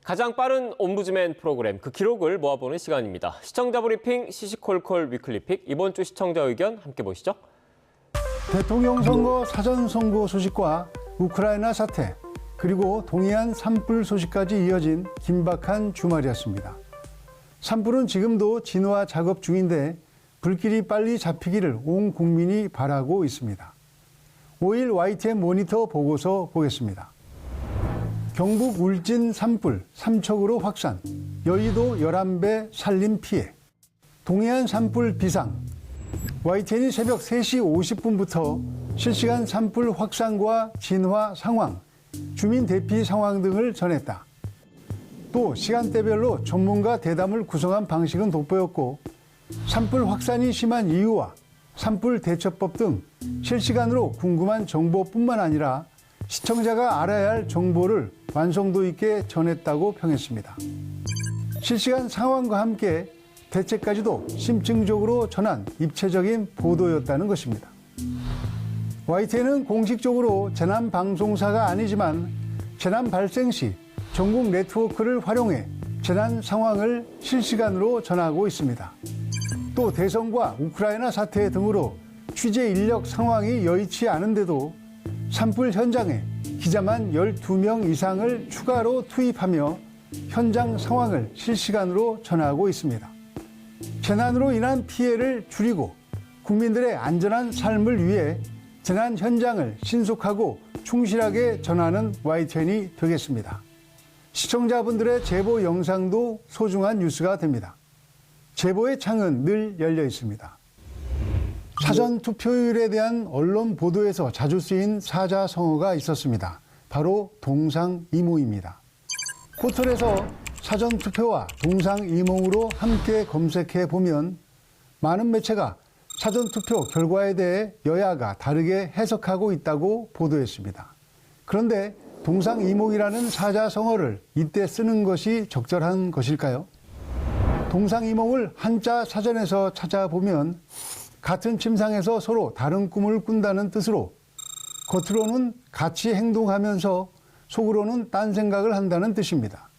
가장 빠른 옴부즈맨 프로그램 그 기록을 모아보는 시간입니다. 시청자 브리핑 시시콜콜 위클리픽 이번 주 시청자 의견 함께 보시죠. 대통령 선거 사전 선거 소식과 우크라이나 사태 그리고 동해안 산불 소식까지 이어진 긴박한 주말이었습니다. 산불은 지금도 진화 작업 중인데 불길이 빨리 잡히기를 온 국민이 바라고 있습니다. 5일 YTN 모니터 보고서 보겠습니다. 경북 울진 산불 삼척으로 확산, 여의도 11배 산림 피해, 동해안 산불 비상, YTN이 새벽 3시 50분부터 실시간 산불 확산과 진화 상황, 주민 대피 상황 등을 전했다. 또 시간대별로 전문가 대담을 구성한 방식은 돋보였고 산불 확산이 심한 이유와 산불 대처법 등 실시간으로 궁금한 정보뿐만 아니라 시청자가 알아야 할 정보를 완성도 있게 전했다고 평했습니다. 실시간 상황과 함께 대책까지도 심층적으로 전한 입체적인 보도였다는 것입니다. YTN은 공식적으로 재난방송사가 아니지만 재난 발생 시 전국 네트워크를 활용해 재난 상황을 실시간으로 전하고 있습니다. 또 대선과 우크라이나 사태 등으로 취재 인력 상황이 여의치 않은데도 산불 현장에 기자만 12명 이상을 추가로 투입하며 현장 상황을 실시간으로 전하고 있습니다. 재난으로 인한 피해를 줄이고 국민들의 안전한 삶을 위해 재난 현장을 신속하고 충실하게 전하는 YTN이 되겠습니다. 시청자분들의 제보 영상도 소중한 뉴스가 됩니다. 제보의 창은 늘 열려 있습니다. 사전 투표율에 대한 언론 보도에서 자주 쓰인 사자성어가 있었습니다. 바로 동상이몽입니다. 포털에서 사전 투표와 동상이몽으로 함께 검색해 보면 많은 매체가 사전 투표 결과에 대해 여야가 다르게 해석하고 있다고 보도했습니다. 그런데 동상이몽이라는 사자성어를 이때 쓰는 것이 적절한 것일까요? 동상이몽을 한자 사전에서 찾아보면 같은 침상에서 서로 다른 꿈을 꾼다는 뜻으로 겉으로는 같이 행동하면서 속으로는 딴 생각을 한다는 뜻입니다.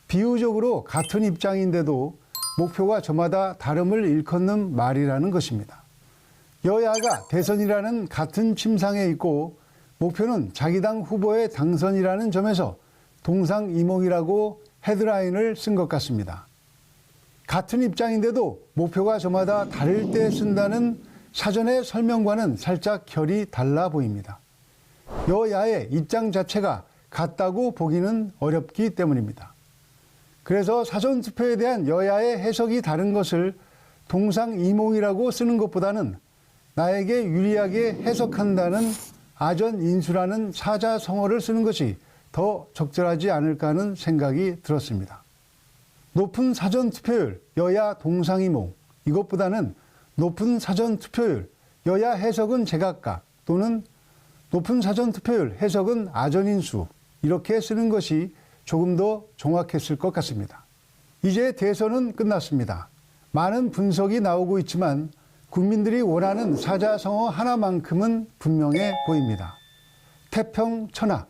비유적으로 같은 입장인데도 목표가 저마다 다름을 일컫는 말이라는 것입니다. 여야가 대선이라는 같은 침상에 있고 목표는 자기 당 후보의 당선이라는 점에서 동상이몽이라고 헤드라인을 쓴 것 같습니다. 같은 입장인데도 목표가 저마다 다를 때 쓴다는 사전의 설명과는 살짝 결이 달라 보입니다. 여야의 입장 자체가 같다고 보기는 어렵기 때문입니다. 그래서 사전투표에 대한 여야의 해석이 다른 것을 동상이몽이라고 쓰는 것보다는 나에게 유리하게 해석한다는 아전인수라는 사자성어를 쓰는 것이 더 적절하지 않을까 하는 생각이 들었습니다. 높은 사전투표율, 여야 동상이몽, 이것보다는 높은 사전투표율, 여야 해석은 제각각 또는 높은 사전투표율, 해석은 아전인수 이렇게 쓰는 것이 조금 더 정확했을 것 같습니다. 이제 대선은 끝났습니다. 많은 분석이 나오고 있지만 국민들이 원하는 사자성어 하나만큼은 분명해 보입니다. 태평천하,